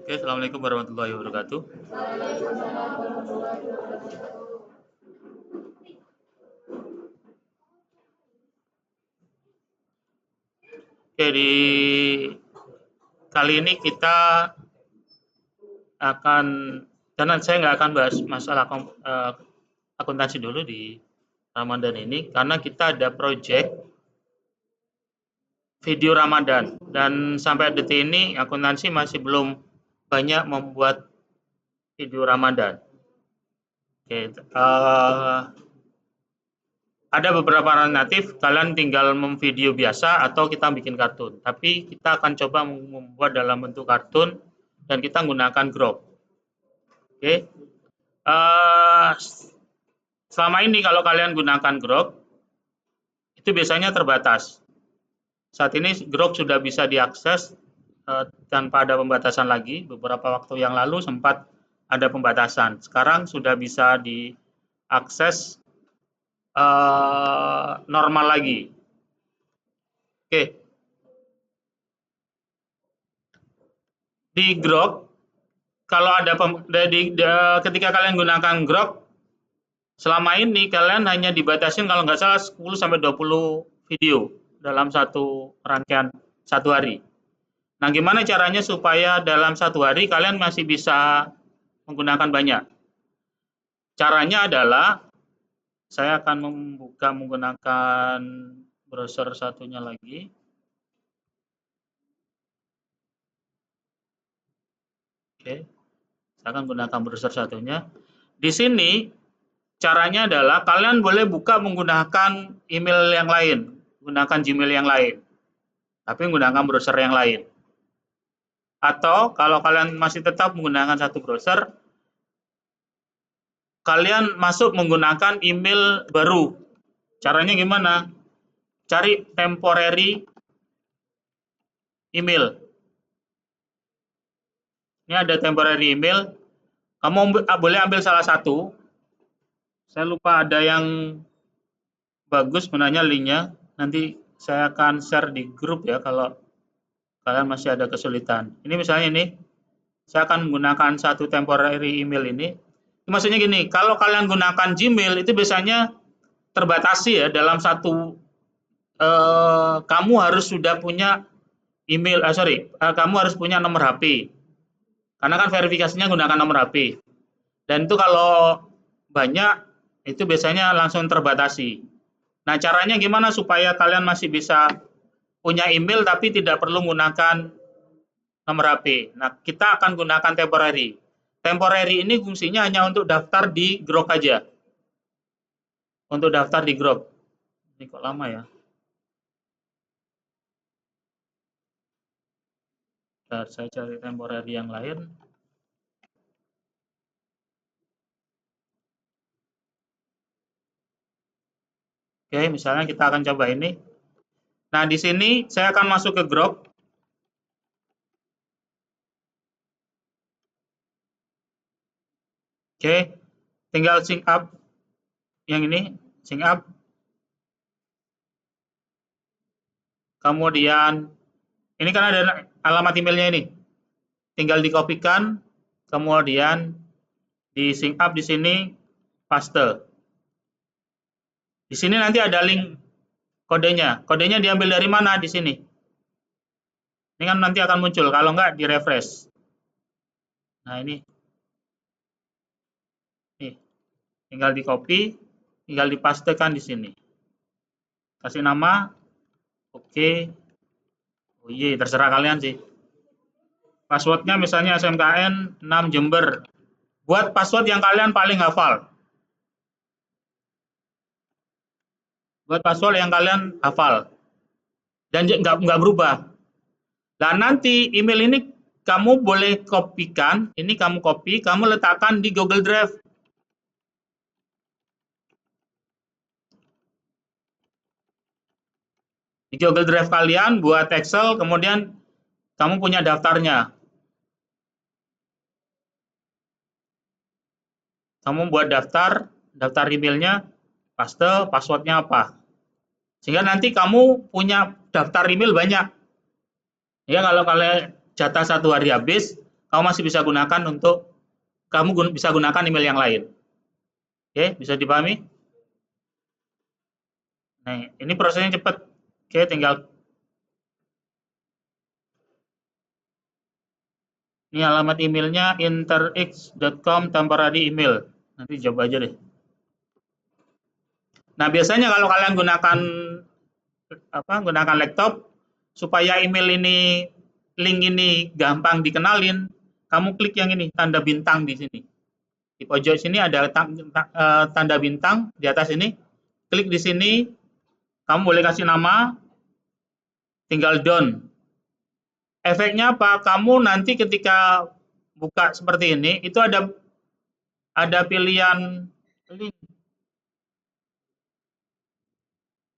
Oke, Assalamualaikum warahmatullahi wabarakatuh. Oke, di kali ini kita akan, karena saya nggak akan bahas masalah akuntansi dulu di Ramadan ini, karena kita ada project video Ramadan, dan sampai detik ini akuntansi masih belum banyak membuat video Ramadan. Oke, ada beberapa alternatif, kalian tinggal memvideo biasa atau kita bikin kartun. Tapi kita akan coba membuat dalam bentuk kartun dan kita menggunakan Grok. Oke. Selama ini kalau kalian gunakan Grok, itu biasanya terbatas. Saat ini Grok sudah bisa diakses tanpa ada pembatasan lagi. Beberapa waktu yang lalu sempat ada pembatasan. Sekarang sudah bisa diakses normal lagi. Oke. Di Grok, kalau ada ketika kalian gunakan Grok, selama ini kalian hanya dibatasin kalau nggak salah 10-20 video dalam satu rangkaian satu hari. Nah, gimana caranya supaya dalam satu hari kalian masih bisa menggunakan banyak? Caranya adalah saya akan membuka menggunakan browser satunya lagi. Oke, saya akan gunakan browser satunya. Di sini caranya adalah kalian boleh buka menggunakan email yang lain, gunakan Gmail yang lain, tapi menggunakan browser yang lain. Atau kalau kalian masih tetap menggunakan satu browser, kalian masuk menggunakan email baru. Caranya gimana? Cari temporary email. Ini ada temporary email. Kamu boleh ambil salah satu. Saya lupa ada yang bagus sebenarnya linknya. Nanti saya akan share di grup ya kalau kalian masih ada kesulitan. Ini misalnya ini, saya akan menggunakan satu temporary email ini. Maksudnya gini, kalau kalian gunakan Gmail itu biasanya terbatasi ya dalam satu, kamu harus sudah punya email, kamu harus punya nomor HP. Karena kan verifikasinya gunakan nomor HP. Dan itu kalau banyak, itu biasanya langsung terbatasi. Nah, caranya gimana supaya kalian masih bisa punya email tapi tidak perlu menggunakan nomor HP. Nah, kita akan gunakan temporary. Temporary ini fungsinya hanya untuk daftar di Grok aja. Untuk daftar di Grok. Ini kok lama ya? Bentar, saya cari temporary yang lain. Oke, misalnya kita akan coba ini. Nah, di sini saya akan masuk ke Grok. Oke, tinggal sync up yang ini, sync up. Kemudian ini kan ada alamat emailnya ini. Tinggal dikopikan, kemudian di sync up di sini paste. Di sini nanti ada link kodenya. Kodenya diambil dari mana di sini? Ini kan nanti akan muncul, kalau enggak di refresh. Nah, ini. Nih, tinggal di copy, tinggal dipastekan di sini. Kasih nama, oke. Oh iya, terserah kalian sih. Passwordnya misalnya SMKN 6 Jember. Buat password yang kalian paling hafal. Buat password yang kalian hafal. Dan nggak berubah. Nah, nanti email ini kamu boleh kopikan, ini kamu copy, kamu letakkan di Google Drive. Di Google Drive kalian buat Excel, kemudian kamu punya daftarnya. Kamu buat daftar emailnya, paste, passwordnya apa. Sehingga nanti kamu punya daftar email banyak. Ya, kalau kalian jatah satu hari habis, kamu masih bisa gunakan untuk bisa gunakan email yang lain. Oke, bisa dipahami? Nah, ini prosesnya cepat. Oke, tinggal ini alamat emailnya interx.com temporary email. Nanti coba aja deh. Nah, biasanya kalau kalian gunakan laptop supaya email ini, link ini gampang dikenalin, kamu klik yang ini, tanda bintang di sini. Di pojok sini ada tanda bintang di atas ini. Klik di sini, kamu boleh kasih nama, tinggal done. Efeknya apa? Kamu nanti ketika buka seperti ini, itu ada pilihan link.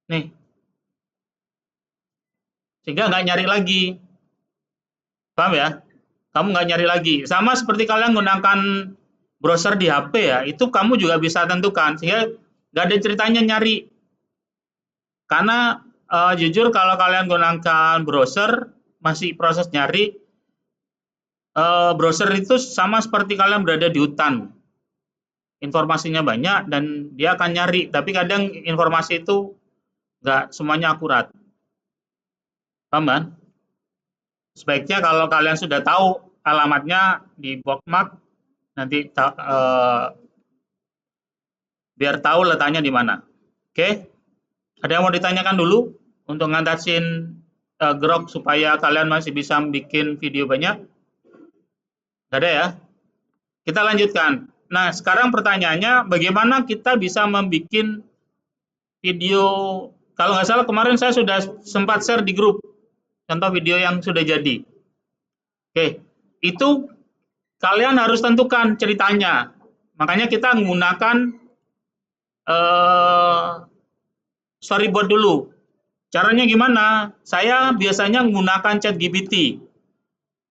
Nih, sehingga nggak nyari lagi. Paham ya? Kamu nggak nyari lagi. Sama seperti kalian gunakan browser di HP ya, itu kamu juga bisa tentukan. Sehingga nggak ada ceritanya nyari. Karena jujur kalau kalian gunakan browser, masih proses nyari, browser itu sama seperti kalian berada di hutan. Informasinya banyak dan dia akan nyari, tapi kadang informasi itu nggak semuanya akurat. Paham kan? Sebaiknya kalau kalian sudah tahu alamatnya di bookmark, nanti biar tahu letaknya di mana. Oke? Ada yang mau ditanyakan dulu untuk ngatasin Grok supaya kalian masih bisa bikin video banyak? Gak ada ya? Kita lanjutkan. Nah, sekarang pertanyaannya, bagaimana kita bisa membuat video? Kalau nggak salah kemarin saya sudah sempat share di grup contoh video yang sudah jadi. Oke, itu kalian harus tentukan ceritanya. Makanya kita menggunakan storyboard dulu. Caranya gimana? Saya biasanya menggunakan ChatGPT.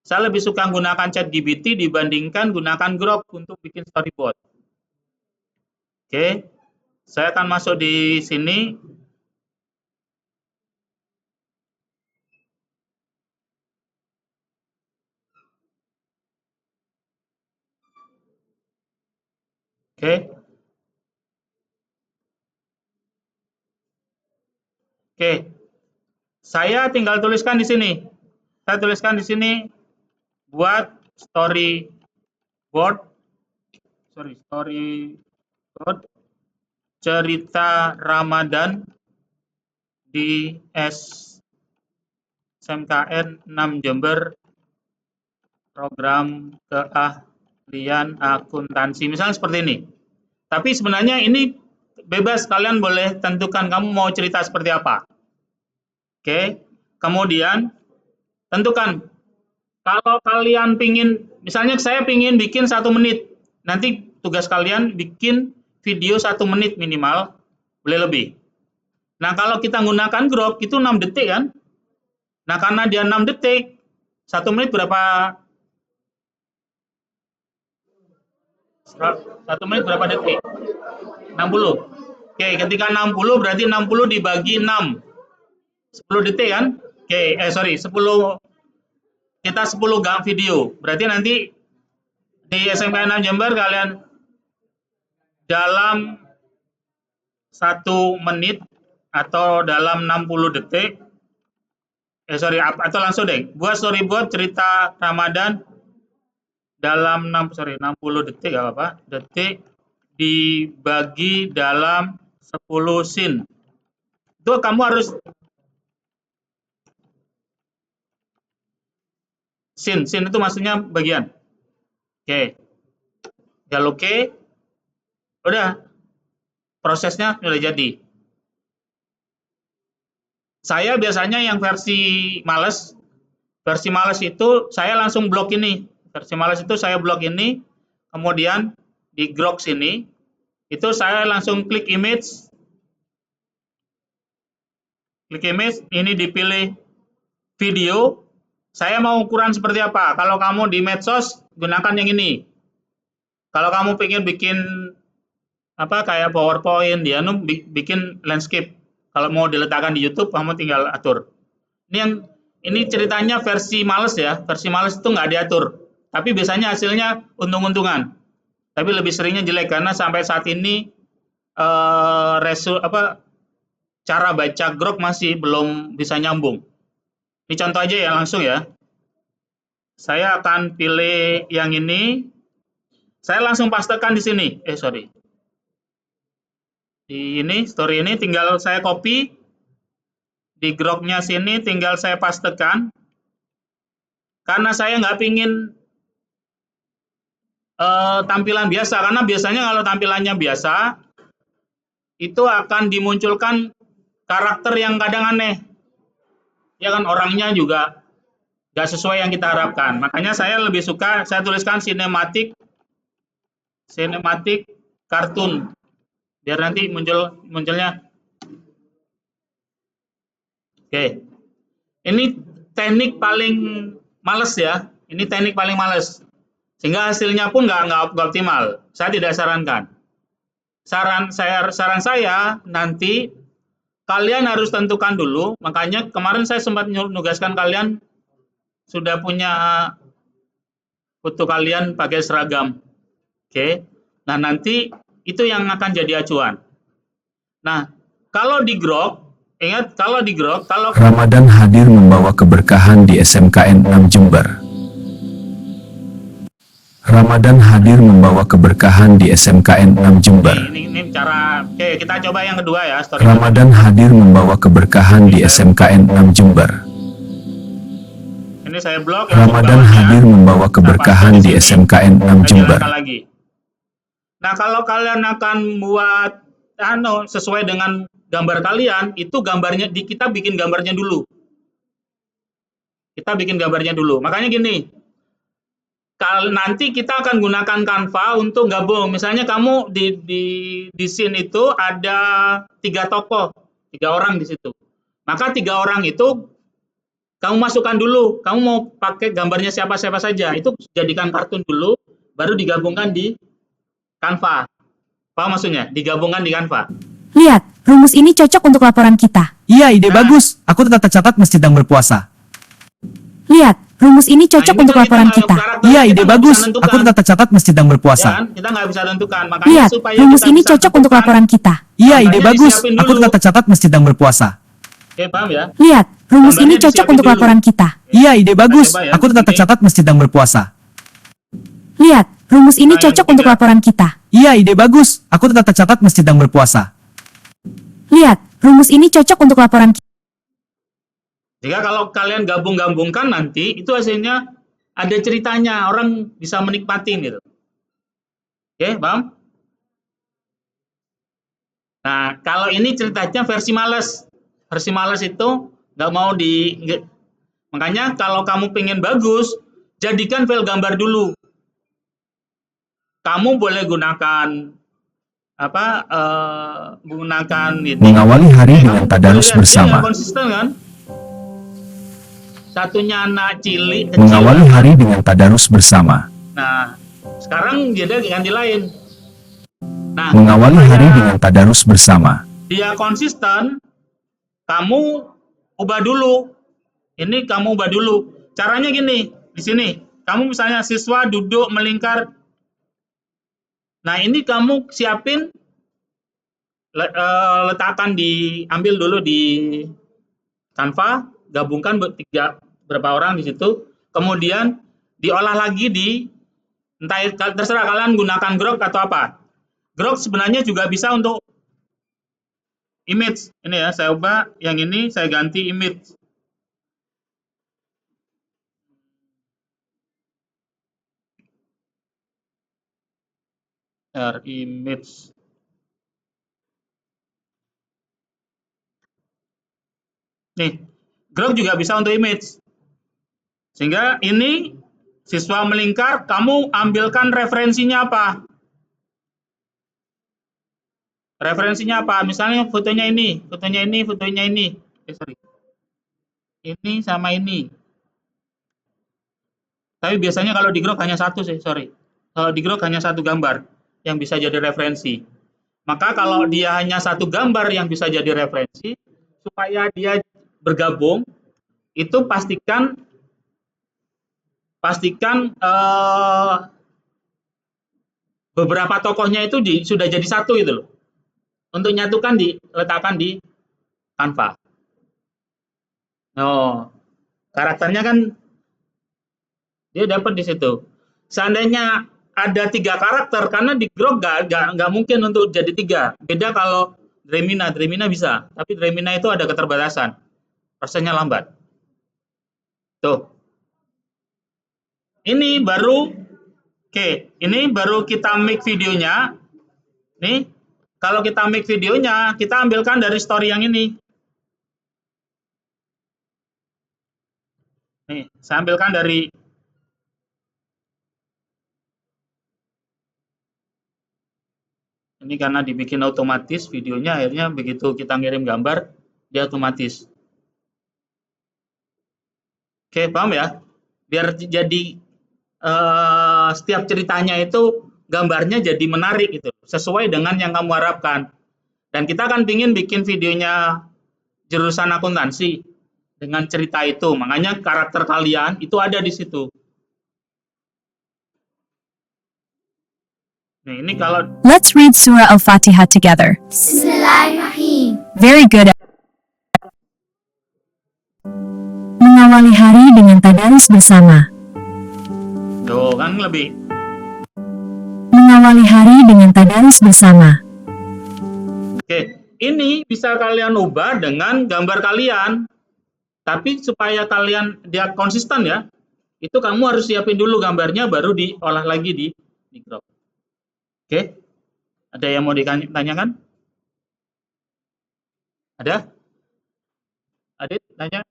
Saya lebih suka menggunakan ChatGPT dibandingkan gunakan Grok untuk bikin storyboard. Oke, saya akan masuk di sini. Oke. Oke. Saya tinggal tuliskan di sini. Saya tuliskan di sini buat storyboard cerita Ramadan di SMKN 6 Jember, program keahlian akuntansi. Misalnya seperti ini. Tapi sebenarnya ini bebas, kalian boleh tentukan kamu mau cerita seperti apa. Oke. Kemudian tentukan kalau kalian pingin, misalnya saya pingin bikin 1 menit, nanti tugas kalian bikin video 1 menit minimal, boleh lebih. Nah, kalau kita menggunakan Grok itu 6 detik kan? Nah, karena dia 6 detik, 1 menit berapa? 1 menit berapa detik? 60. Oke, ketika 60 berarti 60 dibagi 6. 10 detik kan? Oke, 10, kita 10 video. Berarti nanti di SMK 6 Jember kalian dalam 1 menit atau dalam 60 detik, atau langsung deh, buat storyboard cerita Ramadan dalam 60 detik, gak apa-apa, detik dibagi dalam 10 scene. Itu kamu harus scene itu maksudnya bagian. Oke. Tinggal oke. Udah. Prosesnya sudah jadi. Saya biasanya yang versi males itu saya langsung blok ini. Versi males itu saya blok ini, kemudian di Grok sini, itu saya langsung klik image, ini dipilih video, saya mau ukuran seperti apa. Kalau kamu di medsos, gunakan yang ini. Kalau kamu pengen bikin kayak PowerPoint, dia bikin landscape. Kalau mau diletakkan di YouTube, kamu tinggal atur. Ini ceritanya versi males ya. Versi males itu nggak diatur. Tapi biasanya hasilnya untung-untungan. Tapi lebih seringnya jelek karena sampai saat ini cara baca grok masih belum bisa nyambung. Ini contoh aja ya, langsung ya. Saya akan pilih yang ini. Saya langsung pastekan di sini. Sorry. Di ini, story ini tinggal saya copy. Di groknya sini tinggal saya pastekan. Karena saya nggak pingin tampilan biasa, karena biasanya kalau tampilannya biasa, itu akan dimunculkan karakter yang kadang aneh. Ya kan, orangnya juga nggak sesuai yang kita harapkan. Makanya saya lebih suka, saya tuliskan sinematik kartun. Biar nanti munculnya. Oke. Ini teknik paling males ya. Ini teknik paling males. Sehingga hasilnya pun nggak optimal. Saya tidak sarankan. Saran saya nanti kalian harus tentukan dulu. Makanya kemarin saya sempat menugaskan kalian sudah punya foto kalian pakai seragam. Oke. Nah, nanti itu yang akan jadi acuan. Nah, kalau di grok, ingat kalau di grok, kalau Ramadan hadir membawa keberkahan di SMKN 6 Jember. Ramadan hadir membawa keberkahan di SMKN 6 Jember. Ini cara, oke, kita coba yang kedua ya. Story. Ramadan hadir membawa keberkahan di SMKN 6 Jember. Ini saya blok. Ramadan hadir membawa keberkahan di SMKN 6 Jember. Lagi. Nah, kalau kalian akan buat sesuai dengan gambar kalian, itu gambarnya kita bikin gambarnya dulu. Kita bikin gambarnya dulu. Makanya gini, kalau nanti kita akan gunakan Canva untuk gabung. Misalnya kamu di scene itu ada 3 tokoh, 3 orang di situ. Maka 3 orang itu kamu masukkan dulu. Kamu mau pakai gambarnya siapa-siapa saja. Itu jadikan kartun dulu, baru digabungkan di Canva. Paham maksudnya? Digabungkan di Canva. Lihat, rumus ini cocok untuk laporan kita. Iya, ide bagus. Aku catat masjid yang berpuasa. Lihat, rumus ini cocok ini untuk kan laporan kita kita. Iya, ide nggak bisa bagus. nentukan. Aku catat masjid yang Ya berpuasa. kan? Kita nggak bisa tentukan. Makanya Lihat, supaya rumus kita ini bisa cocok untuk tentukan, laporan kita. Iya, ide Gambarnya bagus. disiapin Aku dulu. catat masjid yang berpuasa. Oke, paham ya? Lihat, rumus Gambarnya ini cocok disiapin untuk dulu. laporan kita. Iya, ide bagus. coba ya. Aku catat masjid yang berpuasa. Lihat, rumus ini Nah, yang cocok untuk ketiga. laporan kita. Iya, ide bagus. Aku catat masjid yang berpuasa. Lihat, rumus ini cocok untuk laporan kita. Jika kalau kalian gabung-gabungkan nanti, itu hasilnya ada ceritanya, orang bisa menikmati gitu. Oke, paham? Nah, kalau ini ceritanya versi males. Versi males itu nggak mau makanya kalau kamu pengen bagus, jadikan file gambar dulu. Kamu boleh gunakan gunakan ini. Mengawali hari dengan Kamu tadarus boleh lihat, bersama. dia konsisten kan? Satunya anak cilik kecil. Mengawali kan? hari dengan tadarus bersama. Nah, sekarang dia ganti lain. Nah, Mengawali supaya hari dengan tadarus bersama. dia konsisten, kamu ubah dulu. Ini kamu ubah dulu. Caranya gini, di sini. Kamu misalnya siswa duduk melingkar. Nah, ini kamu siapin, letakkan ambil dulu di Canva, gabungkan berapa orang di situ, kemudian diolah lagi entah terserah kalian gunakan Grok atau apa. Grok sebenarnya juga bisa untuk image. Ini ya, saya ubah yang ini, saya ganti image. Image. Nih, Grok juga bisa untuk image. Sehingga ini siswa melingkar, kamu ambilkan referensinya apa? Referensinya apa? Misalnya fotonya ini, fotonya ini, fotonya ini. Sorry. Ini sama ini. Tapi biasanya kalau di Grok hanya satu sih, sorry. Kalau di Grok hanya satu gambar yang bisa jadi referensi. Maka kalau dia hanya satu gambar yang bisa jadi referensi, supaya dia bergabung, itu pastikan pastikan beberapa tokohnya itu sudah jadi satu gitu loh. Untuk nyatukan diletakkan di Canva. Oh, karakternya kan dia dapat di situ. Seandainya ada 3 karakter, karena di Grok nggak mungkin untuk jadi 3. Beda kalau Dremina bisa, tapi Dremina itu ada keterbatasan, prosesnya lambat. Tuh, ini baru, ini baru kita make videonya. Nih, kalau kita make videonya, kita ambilkan dari story yang ini. Nih, saya ambilkan dari ini karena dibikin otomatis videonya, akhirnya begitu kita ngirim gambar, dia otomatis. Oke, paham ya? Biar jadi setiap ceritanya itu gambarnya jadi menarik gitu, sesuai dengan yang kamu harapkan. Dan kita kan pingin bikin videonya jurusan akuntansi dengan cerita itu, makanya karakter kalian itu ada di situ. Nah, ini kalau Let's read Surah Al-Fatihah together. Bismillahirrahmanirrahim. Very good. Mengawali hari dengan tadarus bersama. tuh kan lebih. Mengawali hari dengan tadarus bersama. Oke, ini bisa kalian ubah dengan gambar kalian. Tapi supaya kalian dia konsisten ya, itu kamu harus siapin dulu gambarnya baru diolah lagi di Grok. Oke? Ada yang mau ditanyakan? Ada? Adit tanya?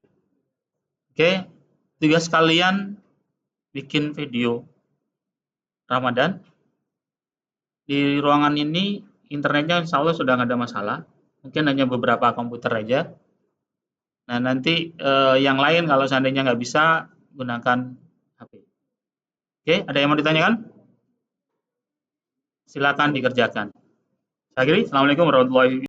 Oke, tugas kalian bikin video Ramadan. Di ruangan ini internetnya insya Allah sudah nggak ada masalah. Mungkin hanya beberapa komputer aja. Nah, nanti yang lain kalau seandainya nggak bisa, gunakan HP. Oke, ada yang mau ditanyakan? Silakan dikerjakan. Saya akhiri. Assalamualaikum warahmatullahi wabarakatuh.